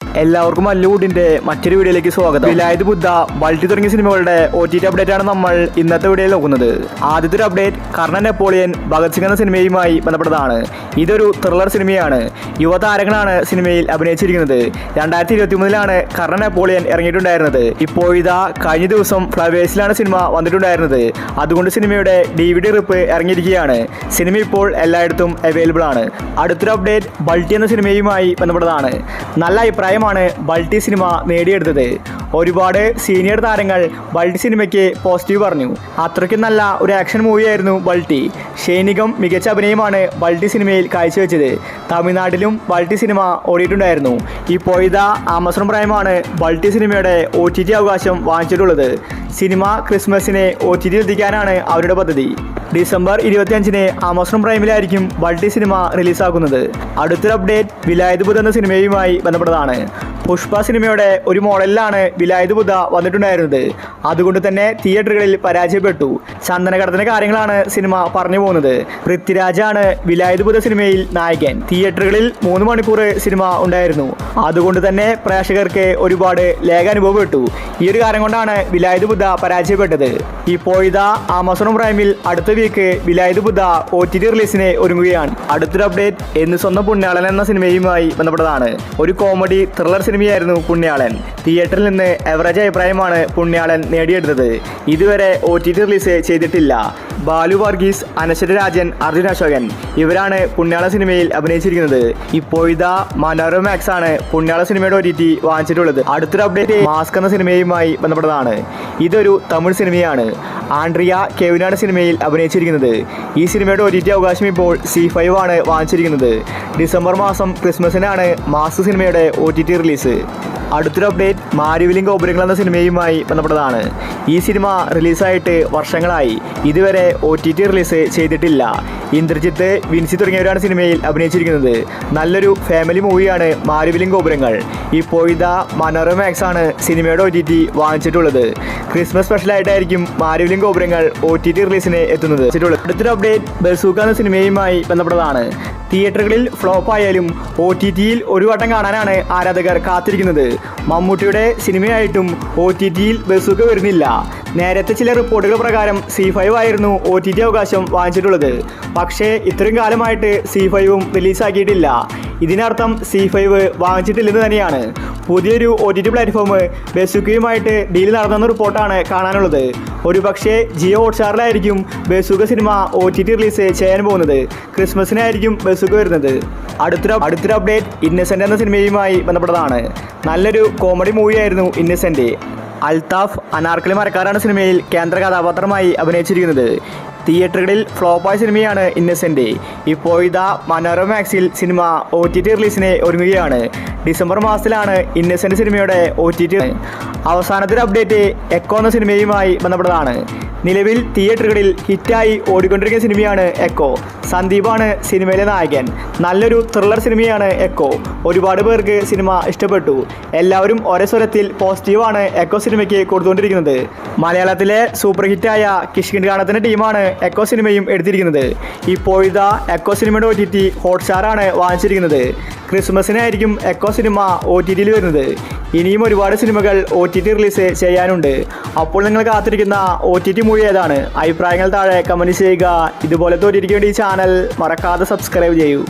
എല്ലാവർക്കും മല്ലുകൂടിന്റെ മറ്റൊരു വീഡിയോയിലേക്ക് സ്വാഗതം. വിലായത് ബുദ്ധ, ബൾട്ടി തുടങ്ങിയ സിനിമകളുടെ OTT അപ്ഡേറ്റ് ആണ് നമ്മൾ ഇന്നത്തെ വീഡിയോയിൽ നോക്കുന്നത്. ആദ്യത്തെ ഒരു അപ്ഡേറ്റ് കർണൻ നെപ്പോളിയൻ ഭഗത് സിംഗ് എന്ന സിനിമയുമായി ബന്ധപ്പെട്ടതാണ്. ഇതൊരു ത്രില്ലർ സിനിമയാണ്. യുവതാരങ്ങളാണ് സിനിമയിൽ അഭിനയിച്ചിരിക്കുന്നത്. 2023 കർണൻ നെപ്പോളിയൻ ഇറങ്ങിയിട്ടുണ്ടായിരുന്നത്. ഇപ്പോഴിതാ കഴിഞ്ഞ ദിവസം ഫ്ലവേഴ്സിലാണ് സിനിമ വന്നിട്ടുണ്ടായിരുന്നത്. അതുകൊണ്ട് സിനിമയുടെ DVD റിപ്പ് ഇറങ്ങിയിരിക്കുകയാണ്. സിനിമ ഇപ്പോൾ എല്ലായിടത്തും അവൈലബിൾ ആണ്. അടുത്തൊരു അപ്ഡേറ്റ് ബൾട്ടി എന്ന സിനിമയുമായി ബന്ധപ്പെട്ടതാണ്. നല്ല അഭിപ്രായമാണ് ബൾട്ടി സിനിമ നേടിയെടുത്തത്. ഒരുപാട് സീനിയർ താരങ്ങൾ ബൾട്ടി സിനിമയ്ക്ക് പോസിറ്റീവ് പറഞ്ഞു. അത്രയ്ക്കും നല്ല ഒരു ആക്ഷൻ മൂവിയായിരുന്നു ബൾട്ടി. ഷൈനികം മികച്ച അഭിനയമാണ് ബൾട്ടി സിനിമയിൽ കാഴ്ചവെച്ചത്. തമിഴ്നാട്ടിലും ബൾട്ടി സിനിമ ഓടിയിട്ടുണ്ടായിരുന്നു. ഇപ്പോഴിതാ ആമസോൺ പ്രൈമാണ് ബൾട്ടി സിനിമയുടെ OTT അവകാശം വാങ്ങിച്ചിട്ടുള്ളത്. സിനിമ ക്രിസ്മസിനെ OTT എത്തിക്കാനാണ് അവരുടെ പദ്ധതി. ഡിസംബർ 25 ആമസോൺ പ്രൈമിലായിരിക്കും ബൾട്ടി സിനിമ റിലീസാക്കുന്നത്. അടുത്തൊരു അപ്ഡേറ്റ് വിലായത് ബുദ്ധ എന്ന സിനിമയുമായി ബന്ധപ്പെട്ടതാണ്. പുഷ്പ സിനിമയുടെ ഒരു മോഡലിലാണ് വിലായത് ബുദ്ധ വന്നിട്ടുണ്ടായിരുന്നത്. അതുകൊണ്ട് തന്നെ തിയേറ്ററുകളിൽ പരാജയപ്പെട്ടു. ചന്ദനകടത്തിന്റെ കാര്യങ്ങളാണ് സിനിമ പറഞ്ഞു പോകുന്നത്. പൃഥ്വിരാജാണ് വിലായത് ബുദ്ധ സിനിമയിൽ നായകൻ. തിയേറ്ററുകളിൽ 3 മണിക്കൂർ സിനിമ ഉണ്ടായിരുന്നു. അതുകൊണ്ട് തന്നെ പ്രേക്ഷകർക്ക് ഒരുപാട് ലേഖ അനുഭവപ്പെട്ടു. ഈ ഒരു കാരണം കൊണ്ടാണ് വിലായത് ബുദ്ധ പരാജയപ്പെട്ടത്. ഇപ്പോഴിതാ ആമസോൺ പ്രൈമിൽ അടുത്ത വീക്ക് വിലായത് ബുദ്ധ OTT റിലീസിനെ ഒരുങ്ങുകയാണ്. അടുത്തൊരു അപ്ഡേറ്റ് എന്ന് സ്വന്തം പുണ്യാളൻ എന്ന സിനിമയുമായി ബന്ധപ്പെട്ടതാണ്. ഒരു കോമഡി ത്രില്ലർ സിനിമയായിരുന്നു പുണ്യാളൻ. തിയേറ്ററിൽ നിന്ന് എവറേജ് അഭിപ്രായമാണ് പുണ്യാളൻ നേടിയെടുത്തത്. ഇതുവരെ OTT റിലീസ് ചെയ്തിട്ടില്ല. ബാലു വർഗീസ്, അനശ്വര രാജൻ, അർജുൻ അശോകൻ ഇവരാണ് പുണ്യാള സിനിമയിൽ അഭിനയിച്ചിരിക്കുന്നത്. ഇപ്പോഴിതാ മനോരമ മാക്സ് ആണ് പുണ്യാള സിനിമയുടെ OTT വാങ്ങിച്ചിട്ടുള്ളത്. അടുത്തൊരു അപ്ഡേറ്റ് മാസ്ക് എന്ന സിനിമയുമായി ബന്ധപ്പെട്ടതാണ്. ഇതൊരു തമിഴ് സിനിമയാണ്. ആൻഡ്രിയ കെവിനാണ് സിനിമയിൽ അഭിനയിച്ചിരിക്കുന്നത്. ഈ സിനിമയുടെ OTT അവകാശം ഇപ്പോൾ C5 ആണ് വാങ്ങിച്ചിരിക്കുന്നത്. ഡിസംബർ മാസം ക്രിസ്മസിനാണ് മാസ്ക് സിനിമയുടെ OTT റിലീസ്. അടുത്തൊരു അപ്ഡേറ്റ് മാരിവിലും ഗോപുരങ്ങൾ എന്ന സിനിമയുമായി ബന്ധപ്പെട്ടതാണ്. ഈ സിനിമ റിലീസായിട്ട് വർഷങ്ങളായി. ഇതുവരെ OTT റിലീസ് ചെയ്തിട്ടില്ല. ഇന്ദ്രജിത്ത്, വിൻസി തുടങ്ങിയവരാണ് സിനിമയിൽ അഭിനയിച്ചിരിക്കുന്നത്. നല്ലൊരു ഫാമിലി മൂവിയാണ് മാരിവിലും ഗോപുരങ്ങൾ. ഇപ്പോഴിതാ മനോരമ മാക്സ് ആണ് സിനിമയുടെ OTT വാങ്ങിച്ചിട്ടുള്ളത്. ക്രിസ്മസ് സ്പെഷ്യലായിട്ടായിരിക്കും മാരിവിലും ഗോപുരങ്ങൾ OTT റിലീസിന് എത്തുന്നത്. അടുത്തൊരു അപ്ഡേറ്റ് ബസൂക്ക എന്ന സിനിമയുമായി ബന്ധപ്പെട്ടതാണ്. തിയേറ്ററുകളിൽ ഫ്ലോപ്പ് ആയാലും OTTയിൽ ഒരു വട്ടം കാണാനാണ് ആരാധകർ കാത്തിരിക്കുന്നത്. മമ്മൂട്ടിയുടെ സിനിമയായിട്ടും OTTയിൽ ബസൂക്ക വരുന്നില്ല. നേരത്തെ ചില റിപ്പോർട്ടുകൾ പ്രകാരം C5 ആയിരുന്നു OTT അവകാശം വാങ്ങിച്ചിട്ടുള്ളത്. പക്ഷേ ഇത്രയും കാലമായിട്ട് C5ഉം റിലീസാക്കിയിട്ടില്ല. ഇതിനർത്ഥം C5 വാങ്ങിച്ചിട്ടില്ലെന്ന് തന്നെയാണ്. പുതിയൊരു OTT പ്ലാറ്റ്ഫോം ബസൂക്കയുമായിട്ട് ഡീൽ നടന്നെന്ന റിപ്പോർട്ടാണ് കാണാനുള്ളത്. ഒരുപക്ഷെ ജിയോ ഹോട്ട്സ്റ്റാറിലായിരിക്കും ബസൂക്ക സിനിമ OTT റിലീസ് ചെയ്യാൻ പോകുന്നത്. ക്രിസ്മസിനായിരിക്കും ബസൂക്ക വരുന്നത്. അടുത്തൊരു അപ്ഡേറ്റ് ഇന്നസെൻ്റ് എന്ന സിനിമയുമായി ബന്ധപ്പെട്ടതാണ്. നല്ലൊരു കോമഡി മൂവിയായിരുന്നു ഇന്നസെൻ്റ്. അൽത്താഫ് അനാർക്കലി മരക്കാരാണ് സിനിമയിൽ കേന്ദ്ര കഥാപാത്രമായി അഭിനയിച്ചിരിക്കുന്നത്. തിയേറ്ററുകളിൽ ഫ്ലോപ്പായ സിനിമയാണ് ഇന്നസെൻ്റ്. ഇപ്പോഴിതാ മനോരമ മാക്സിൽ സിനിമ OTT റിലീസിനെ ഒരുങ്ങുകയാണ്. ഡിസംബർ മാസത്തിലാണ് ഇന്നസെൻ്റ് സിനിമയുടെ OTT. അവസാനത്തെ അപ്ഡേറ്റ് എക്കോ എന്ന സിനിമയുമായി ബന്ധപ്പെട്ടതാണ്. നിലവിൽ തിയേറ്ററുകളിൽ ഹിറ്റായി ഓടിക്കൊണ്ടിരിക്കുന്ന സിനിമയാണ് എക്കോ. സന്ദീപാണ് സിനിമയിലെ നായകൻ. നല്ലൊരു ത്രില്ലർ സിനിമയാണ് എക്കോ. ഒരുപാട് പേർക്ക് സിനിമ ഇഷ്ടപ്പെട്ടു. എല്ലാവരും ഒരേ സ്വരത്തിൽ പോസിറ്റീവാണ് എക്കോ സിനിമയ്ക്ക് കൊടുത്തുകൊണ്ടിരിക്കുന്നത്. മലയാളത്തിലെ സൂപ്പർ ഹിറ്റായ കിഷ്കിണ്ട് കാണത്തിന്റെ ടീമാണ് എക്കോ സിനിമയും എടുത്തിരിക്കുന്നത്. ഇപ്പോഴിതാ എക്കോ സിനിമയുടെ OTT ഹോട്ട്സ്റ്റാറാണ് വാങ്ങിച്ചിരിക്കുന്നത്. ക്രിസ്മസിനായിരിക്കും എക്കോ സിനിമ OTTയിൽ വരുന്നത്. ഇനിയും ഒരുപാട് സിനിമകൾ OTT റിലീസ് ചെയ്യാനുണ്ട്. അപ്പോൾ നിങ്ങൾ കാത്തിരിക്കുന്ന OTT മൂവി ഏതാണ്? അഭിപ്രായങ്ങൾ താഴെ കമൻറ്റ് ചെയ്യുക. ഇതുപോലത്തെ OTTക്ക് വേണ്ടി ഈ ചാനൽ മറക്കാതെ സബ്സ്ക്രൈബ് ചെയ്യൂ.